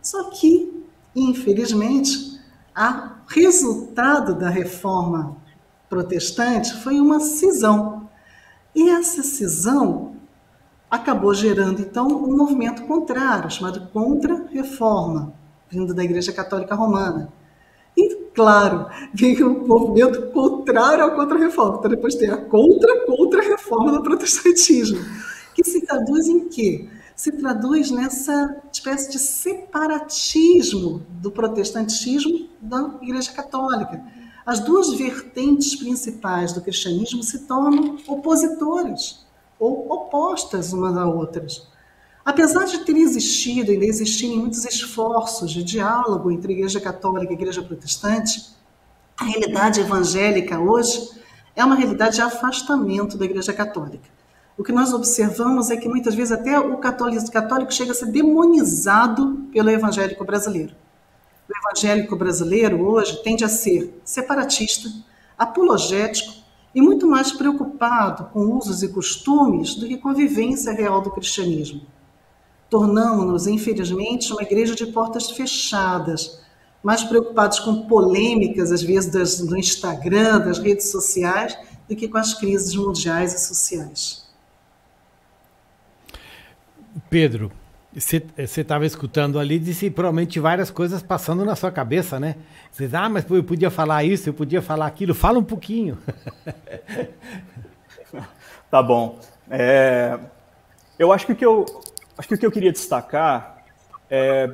Só que, infelizmente, o resultado da reforma protestante foi uma cisão. E essa cisão acabou gerando, então, um movimento contrário, chamado Contra-Reforma, vindo da Igreja Católica Romana. E, claro, veio um movimento contrário à Contra-Reforma. Então, depois tem a Contra-Reforma do protestantismo, que se traduz em quê? Se traduz nessa espécie de separatismo do protestantismo da Igreja Católica. As duas vertentes principais do cristianismo se tornam opositoras ou opostas umas às outras. Apesar de ter existido e ainda existirem muitos esforços de diálogo entre a Igreja Católica e a Igreja Protestante, a realidade evangélica hoje é uma realidade de afastamento da Igreja Católica. O que nós observamos é que muitas vezes até o católico chega a ser demonizado pelo evangélico brasileiro. O evangélico brasileiro hoje tende a ser separatista, apologético e muito mais preocupado com usos e costumes do que com a vivência real do cristianismo. Tornamos-nos, infelizmente, uma igreja de portas fechadas, mais preocupados com polêmicas, às vezes, do Instagram, das redes sociais, do que com as crises mundiais e sociais. Pedro, você estava escutando ali, disse provavelmente várias coisas passando na sua cabeça, né? Você diz, mas eu podia falar isso, eu podia falar aquilo. Fala um pouquinho. Tá bom. Eu acho que o que eu queria destacar é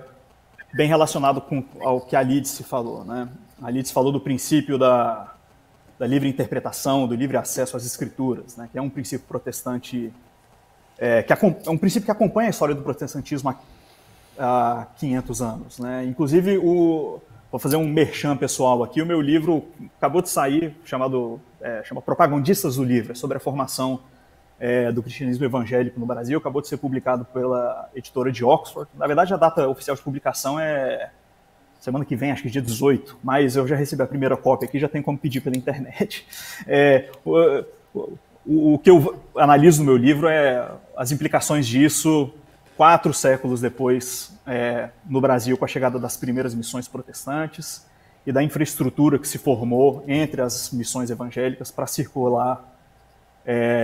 bem relacionado ao que a Lídice falou, né? A Lídice falou do princípio da livre interpretação, do livre acesso às Escrituras, né? Que é um princípio protestante, é um princípio que acompanha a história do protestantismo há 500 anos, né? Inclusive, vou fazer um merchan pessoal aqui, o meu livro acabou de sair, chama Propagandistas do Livro, sobre a formação do cristianismo evangélico no Brasil, acabou de ser publicado pela editora de Oxford. Na verdade, a data oficial de publicação é semana que vem, acho que dia 18, mas eu já recebi a primeira cópia aqui, já tem como pedir pela internet. O que eu analiso no meu livro é as implicações disso 4 séculos depois no Brasil, com a chegada das primeiras missões protestantes e da infraestrutura que se formou entre as missões evangélicas para circular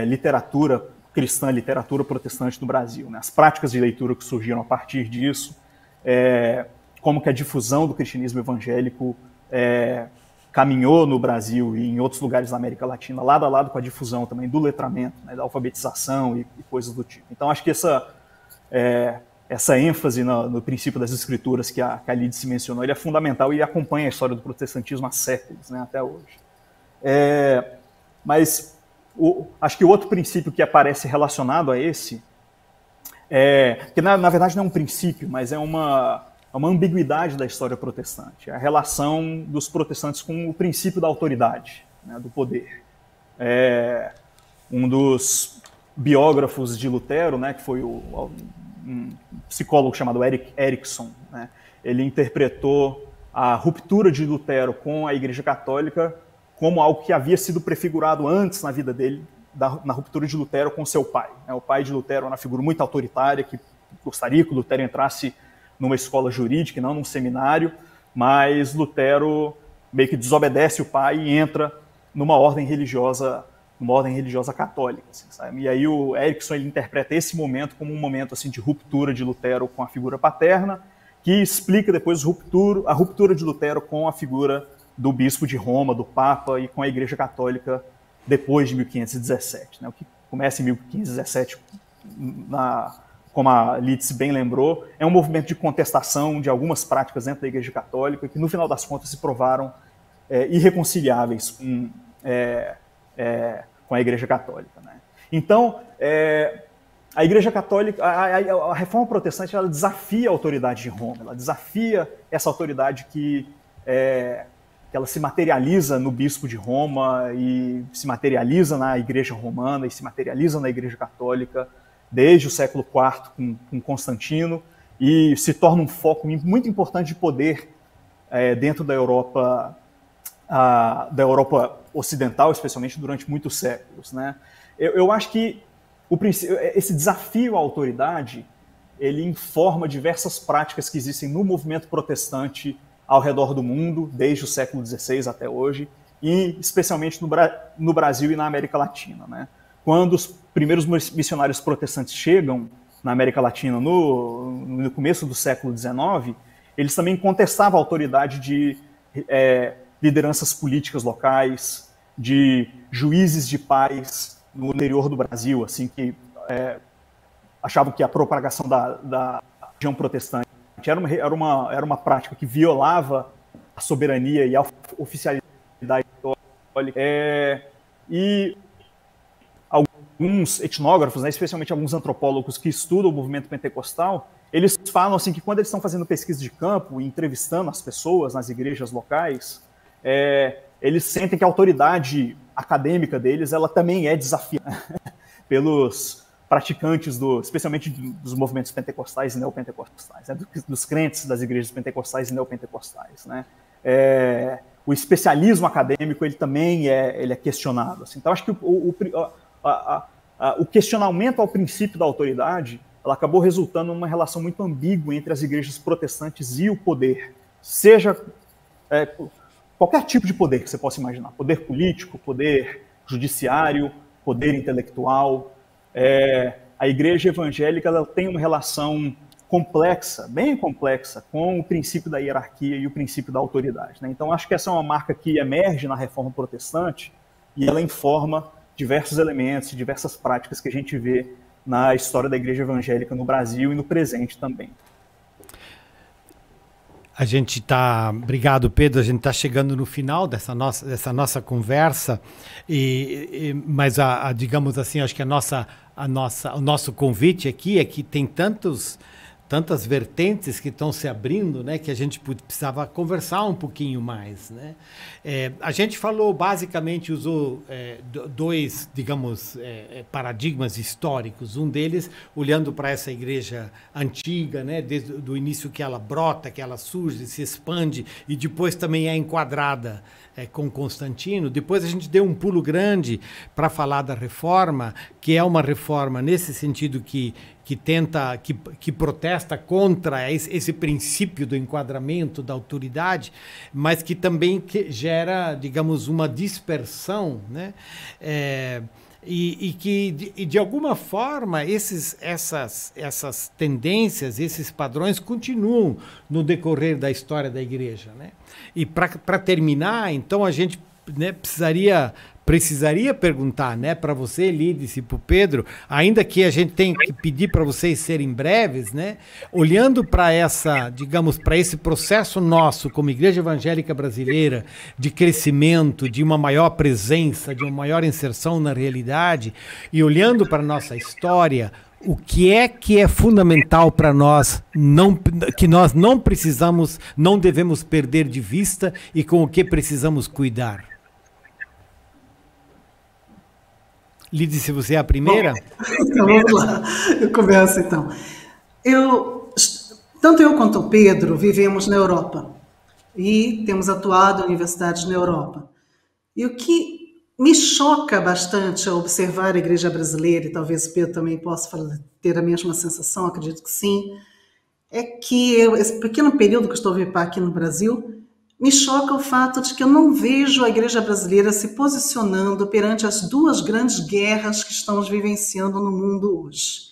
literatura cristã, literatura protestante no Brasil, né? As práticas de leitura que surgiram a partir disso, como que a difusão do cristianismo evangélico caminhou no Brasil e em outros lugares da América Latina, lado a lado com a difusão também do letramento, né, da alfabetização e coisas do tipo. Então, acho que essa ênfase no princípio das escrituras que a Lídice mencionou, ele é fundamental e acompanha a história do protestantismo há séculos, né, até hoje. Mas acho que o outro princípio que aparece relacionado a esse, que na verdade não é um princípio, mas é uma ambiguidade da história protestante, a relação dos protestantes com o princípio da autoridade, né, do poder. Um dos biógrafos de Lutero, né, que foi um psicólogo chamado Erik Erikson, né, ele interpretou a ruptura de Lutero com a Igreja Católica como algo que havia sido prefigurado antes na vida dele, na ruptura de Lutero com seu pai. O pai de Lutero era uma figura muito autoritária, que gostaria que Lutero entrasse numa escola jurídica e não num seminário, mas Lutero meio que desobedece o pai e entra numa ordem religiosa católica. Assim, sabe? E aí o Erikson ele interpreta esse momento como um momento assim, de ruptura de Lutero com a figura paterna, que explica depois a ruptura de Lutero com a figura do bispo de Roma, do Papa e com a Igreja Católica depois de 1517. Né? O que começa em 1517 como a Lídice bem lembrou, é um movimento de contestação de algumas práticas dentro da Igreja Católica que, no final das contas, se provaram irreconciliáveis com a Igreja Católica. Né? Então, a Igreja Católica, a Reforma Protestante, ela desafia a autoridade de Roma, ela desafia essa autoridade que ela se materializa no bispo de Roma e se materializa na Igreja Romana e se materializa na Igreja Católica, desde o século IV com Constantino, e se torna um foco muito importante de poder dentro da Europa ocidental, especialmente durante muitos séculos. Né? Eu acho que esse desafio à autoridade ele informa diversas práticas que existem no movimento protestante ao redor do mundo, desde o século XVI até hoje, e especialmente no Brasil e na América Latina. Né? Quando os primeiros missionários protestantes chegam na América Latina no começo do século XIX, eles também contestavam a autoridade de lideranças políticas locais, de juízes de paz no interior do Brasil, assim, que achavam que a propagação da religião protestante era uma prática que violava a soberania e a oficialidade católica. E alguns etnógrafos, né, especialmente alguns antropólogos que estudam o movimento pentecostal, eles falam assim, que quando eles estão fazendo pesquisa de campo e entrevistando as pessoas nas igrejas locais, eles sentem que a autoridade acadêmica deles ela também é desafiada pelos praticantes, especialmente dos movimentos pentecostais e neopentecostais, né, dos crentes das igrejas pentecostais e neopentecostais. Né. O especialismo acadêmico ele também ele é questionado. Assim. Então, acho que o questionamento ao princípio da autoridade ela acabou resultando numa relação muito ambígua entre as igrejas protestantes e o poder, seja qualquer tipo de poder que você possa imaginar, poder político, poder judiciário, poder intelectual. A igreja evangélica ela tem uma relação complexa, bem complexa, com o princípio da hierarquia e o princípio da autoridade. Né? Então, acho que essa é uma marca que emerge na Reforma Protestante e ela informa diversos elementos, diversas práticas que a gente vê na história da igreja evangélica no Brasil e no presente também. A gente está, obrigado Pedro, a gente está chegando no final dessa nossa conversa, mas digamos assim, acho que o nosso convite aqui é que tem tantas vertentes que estão se abrindo, né, que a gente precisava conversar um pouquinho mais, né? A gente falou, basicamente, usou dois, digamos, paradigmas históricos. Um deles, olhando para essa igreja antiga, né, desde o início que ela brota, que ela surge, se expande, e depois também é enquadrada com Constantino. Depois a gente deu um pulo grande para falar da reforma, que é uma reforma nesse sentido que protesta contra esse princípio do enquadramento da autoridade, mas que também gera, digamos, uma dispersão, né? E que, de alguma forma, essas tendências, esses padrões continuam no decorrer da história da igreja, né? E para terminar, então, a gente, né, precisaria perguntar, né, para você, Lídice, e para o Pedro, ainda que a gente tenha que pedir para vocês serem breves, né, olhando para digamos, para esse processo nosso como Igreja Evangélica Brasileira de crescimento, de uma maior presença, de uma maior inserção na realidade, e olhando para a nossa história, o que é fundamental para nós, que nós não precisamos, não devemos perder de vista e com o que precisamos cuidar? Lídice, você é a primeira? Bom, então vamos lá, eu começo então. Tanto eu quanto o Pedro vivemos na Europa e temos atuado em universidades na Europa. E o que me choca bastante ao observar a igreja brasileira, e talvez o Pedro também possa ter a mesma sensação, acredito que sim, é que esse pequeno período que estou a viver aqui no Brasil, me choca o fato de que eu não vejo a igreja brasileira se posicionando perante as duas grandes guerras que estamos vivenciando no mundo hoje.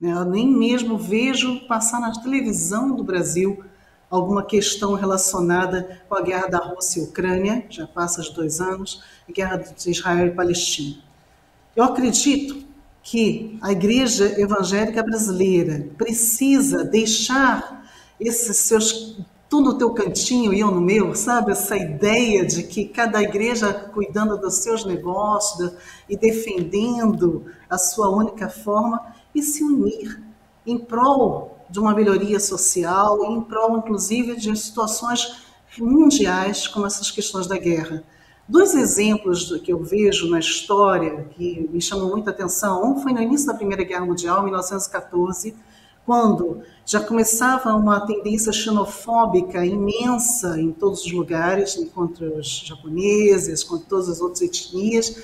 Eu nem mesmo vejo passar na televisão do Brasil alguma questão relacionada com a guerra da Rússia e Ucrânia, já passa os 2 anos, a guerra de Israel e Palestina. Eu acredito que a igreja evangélica brasileira precisa deixar esses seus... tu no teu cantinho e eu no meu, sabe? Essa ideia de que cada igreja cuidando dos seus negócios e defendendo a sua única forma e se unir em prol de uma melhoria social, em prol, inclusive, de situações mundiais como essas questões da guerra. 2 exemplos que eu vejo na história que me chamam muita atenção. Um foi no início da Primeira Guerra Mundial, em 1914, quando já começava uma tendência xenofóbica imensa em todos os lugares, contra os japoneses, contra todas as outras etnias,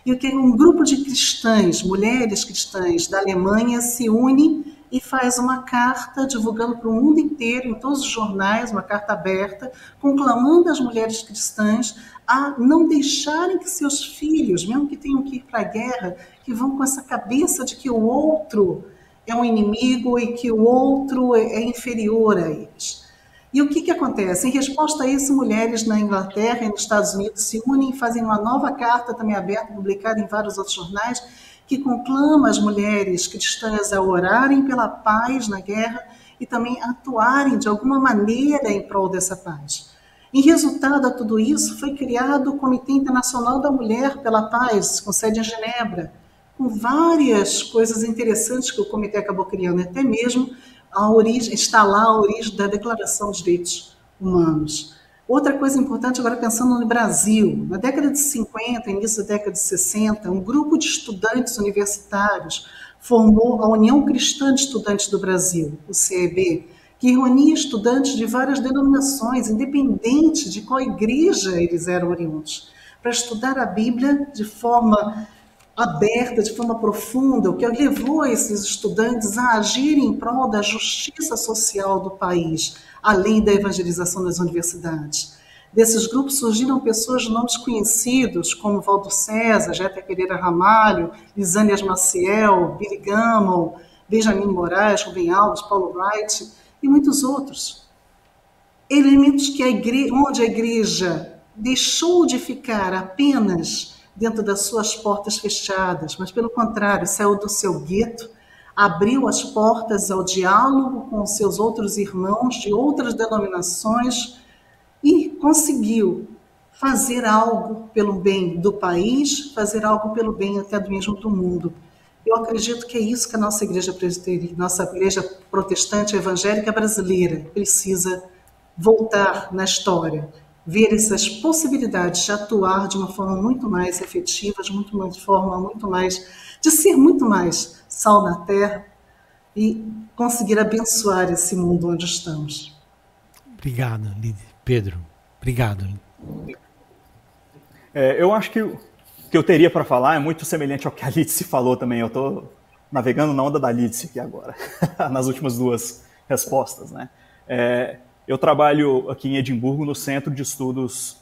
e que um grupo de cristãs, mulheres cristãs da Alemanha, se une e faz uma carta divulgando para o mundo inteiro, em todos os jornais, uma carta aberta, conclamando as mulheres cristãs a não deixarem que seus filhos, mesmo que tenham que ir para a guerra, que vão com essa cabeça de que o outro é um inimigo e que o outro é inferior a eles. E o que acontece? Em resposta a isso, mulheres na Inglaterra e nos Estados Unidos se unem e fazem uma nova carta, também aberta, publicada em vários outros jornais, que conclama as mulheres cristãs a orarem pela paz na guerra e também atuarem de alguma maneira em prol dessa paz. Em resultado a tudo isso, foi criado o Comitê Internacional da Mulher pela Paz, com sede em Genebra, com várias coisas interessantes que o comitê acabou criando, até mesmo está lá a origem da Declaração dos Direitos Humanos. Outra coisa importante, agora pensando no Brasil, na década de 50, início da década de 60, um grupo de estudantes universitários formou a União Cristã de Estudantes do Brasil, o CEB, que reunia estudantes de várias denominações, independente de qual igreja eles eram oriundos, para estudar a Bíblia de forma aberta, de forma profunda, o que levou esses estudantes a agirem em prol da justiça social do país, além da evangelização das universidades. Desses grupos surgiram pessoas de nomes conhecidos, como Valdo César, Jéssica Pereira Ramalho, Lisânias Maciel, Billy Graham, Benjamin Moraes, Rubem Alves, Paulo Wright e muitos outros. Elementos que onde a igreja deixou de ficar apenas dentro das suas portas fechadas, mas, pelo contrário, saiu do seu gueto, abriu as portas ao diálogo com os seus outros irmãos de outras denominações e conseguiu fazer algo pelo bem do país, fazer algo pelo bem até mesmo do mundo. Eu acredito que é isso que a nossa igreja protestante evangélica brasileira precisa voltar na história, ver essas possibilidades de atuar de uma forma muito mais efetiva, de ser muito mais sal na terra e conseguir abençoar esse mundo onde estamos. Obrigado, Pedro. Obrigado. Eu acho que o que eu teria para falar é muito semelhante ao que a Lídice falou também. Eu estou navegando na onda da Lídice aqui agora, nas últimas 2 respostas, né? Eu trabalho aqui em Edimburgo no Centro de Estudos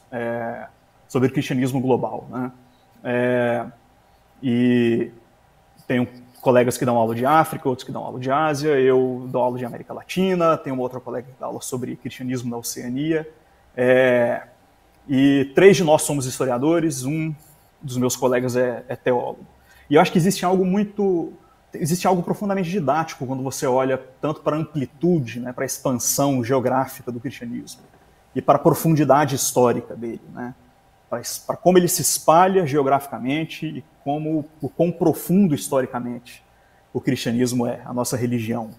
sobre Cristianismo Global, né? E tenho colegas que dão aula de África, outros que dão aula de Ásia, eu dou aula de América Latina, tenho uma outra colega que dá aula sobre cristianismo na Oceania. E 3 de nós somos historiadores, um dos meus colegas é teólogo. E eu acho que existe algo profundamente didático quando você olha tanto para a amplitude, né, para a expansão geográfica do cristianismo e para a profundidade histórica dele, né, para como ele se espalha geograficamente e o quão profundo historicamente o cristianismo é, a nossa religião.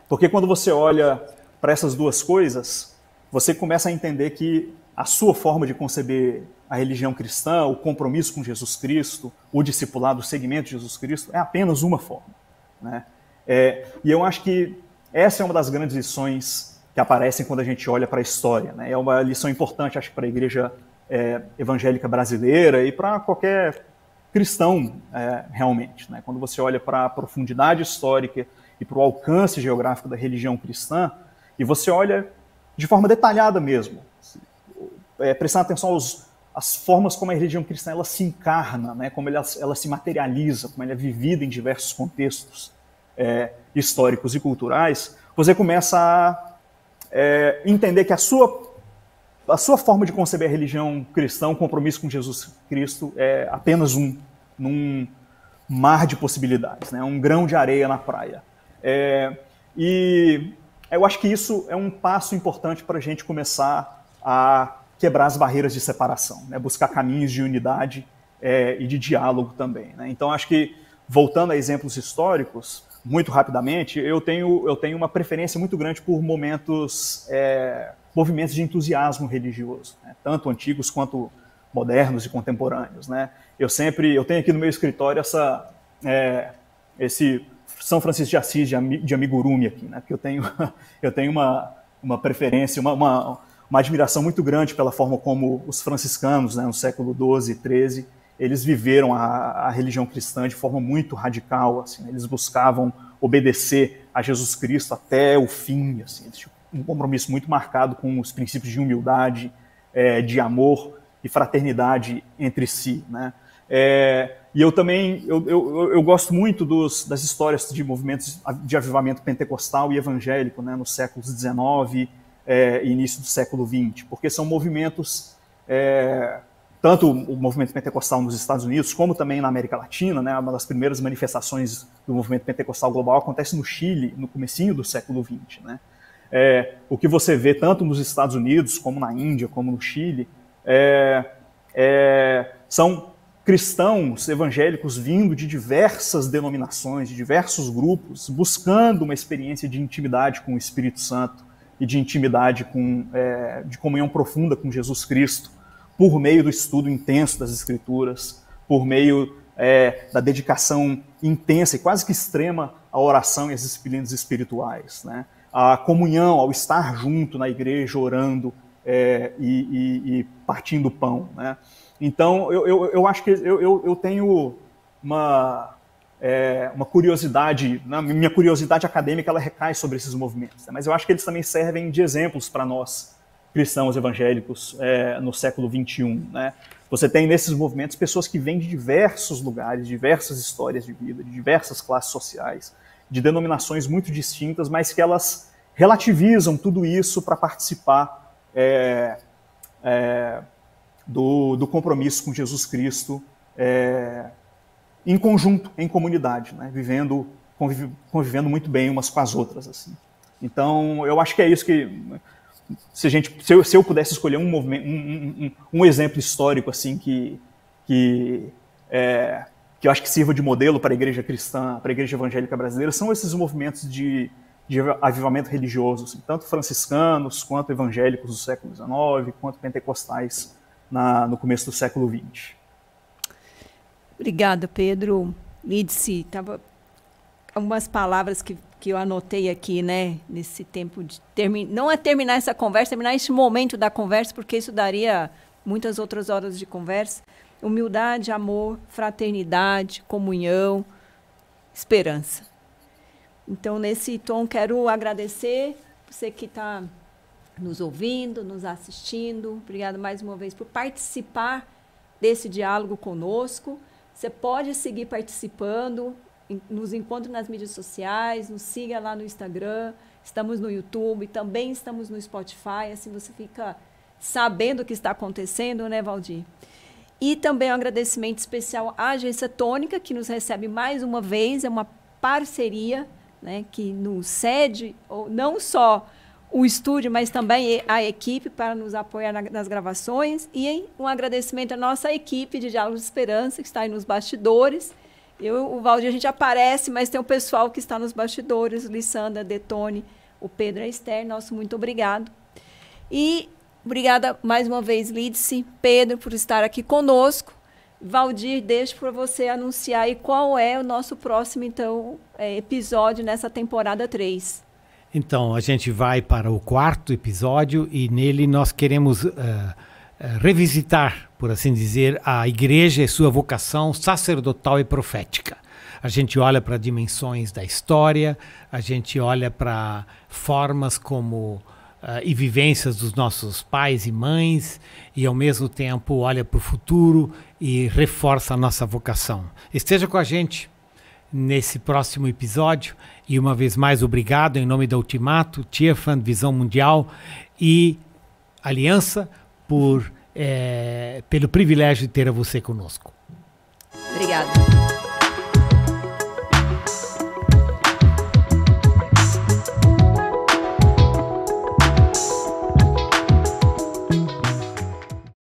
Porque quando você olha para essas duas coisas, você começa a entender que a sua forma de conceber a religião cristã, o compromisso com Jesus Cristo, o discipulado, o seguimento de Jesus Cristo, é apenas uma forma, né? E eu acho que essa é uma das grandes lições que aparecem quando a gente olha para a história, né? É uma lição importante, acho que para a igreja evangélica brasileira e para qualquer cristão, realmente, né? Quando você olha para a profundidade histórica e para o alcance geográfico da religião cristã, e você olha de forma detalhada mesmo, prestando atenção às formas como a religião cristã ela se encarna, né? Como ela se materializa, como ela é vivida em diversos contextos históricos e culturais, você começa a entender que a sua forma de conceber a religião cristã, o compromisso com Jesus Cristo, é apenas num mar de possibilidades, né? Um grão de areia na praia. E eu acho que isso é um passo importante para a gente começar a quebrar as barreiras de separação, né? Buscar caminhos de unidade e de diálogo também, né? Então, acho que, voltando a exemplos históricos, muito rapidamente, eu tenho uma preferência muito grande por movimentos de entusiasmo religioso, né? Tanto antigos quanto modernos e contemporâneos, né? Eu tenho aqui no meu escritório esse São Francisco de Assis de amigurumi aqui, né? Porque eu tenho uma preferência, uma admiração muito grande pela forma como os franciscanos, né, no século XII e XIII, eles viveram a religião cristã de forma muito radical, assim, né? Eles buscavam obedecer a Jesus Cristo até o fim, assim, eles tinham um compromisso muito marcado com os princípios de humildade, de amor e fraternidade entre si, né? E eu também eu gosto muito das histórias de movimentos de avivamento pentecostal e evangélico, né, nos séculos XIX e início do século XX, porque são movimentos, tanto o movimento pentecostal nos Estados Unidos, como também na América Latina, né, uma das primeiras manifestações do movimento pentecostal global acontece no Chile, no comecinho do século XX, né? O que você vê tanto nos Estados Unidos, como na Índia, como no Chile, são cristãos evangélicos vindo de diversas denominações, de diversos grupos, buscando uma experiência de intimidade com o Espírito Santo e de intimidade de comunhão profunda com Jesus Cristo, por meio do estudo intenso das Escrituras, por meio da dedicação intensa e quase que extrema à oração e às disciplinas espirituais, né? A comunhão, ao estar junto na igreja, orando e partindo o pão, né? Então, eu acho que eu tenho uma curiosidade, né? Minha curiosidade acadêmica ela recai sobre esses movimentos, né? Mas eu acho que eles também servem de exemplos para nós, cristãos evangélicos, no século XXI, né? Você tem nesses movimentos pessoas que vêm de diversos lugares, diversas histórias de vida, de diversas classes sociais, de denominações muito distintas, mas que elas relativizam tudo isso para participar do compromisso com Jesus Cristo em conjunto, em comunidade, né? Convivendo muito bem umas com as outras, assim. Então, eu acho que é isso que, se eu pudesse escolher um exemplo histórico assim que eu acho que sirva de modelo para a igreja cristã, para a igreja evangélica brasileira, são esses movimentos de avivamento religioso, assim, tanto franciscanos quanto evangélicos do século XIX, quanto pentecostais no começo do século XX. Obrigada, Pedro. Lídice, algumas palavras que eu anotei aqui, né, nesse tempo de não é terminar essa conversa, terminar este momento da conversa, porque isso daria muitas outras horas de conversa. Humildade, amor, fraternidade, comunhão, esperança. Então, nesse tom, quero agradecer você que está nos ouvindo, nos assistindo. Obrigada mais uma vez por participar desse diálogo conosco. Você pode seguir participando, nos encontre nas mídias sociais, nos siga lá no Instagram, estamos no YouTube, também estamos no Spotify, assim você fica sabendo o que está acontecendo, né, Valdir? E também um agradecimento especial à Agência Tônica, que nos recebe mais uma vez, é uma parceria, né, que nos cede, não só o estúdio, mas também a equipe para nos apoiar nas gravações. E um agradecimento à nossa equipe de Diálogos de Esperança, que está aí nos bastidores. O Valdir, a gente aparece, mas tem o pessoal que está nos bastidores, Lissandra, Detone, o Pedro e a Esther. Nosso muito obrigado. E obrigada mais uma vez, Lídice, Pedro, por estar aqui conosco. Valdir, deixo para você anunciar aí qual é o nosso próximo, então, episódio nessa temporada 3. Então, a gente vai para o 4º episódio e nele nós queremos revisitar, por assim dizer, a igreja e sua vocação sacerdotal e profética. A gente olha para dimensões da história, a gente olha para formas como e vivências dos nossos pais e mães e, ao mesmo tempo, olha para o futuro e reforça a nossa vocação. Esteja com a gente nesse próximo episódio e, uma vez mais, obrigado em nome da Ultimato, Tiefand, Visão Mundial e Aliança pelo privilégio de ter a você conosco. Obrigada.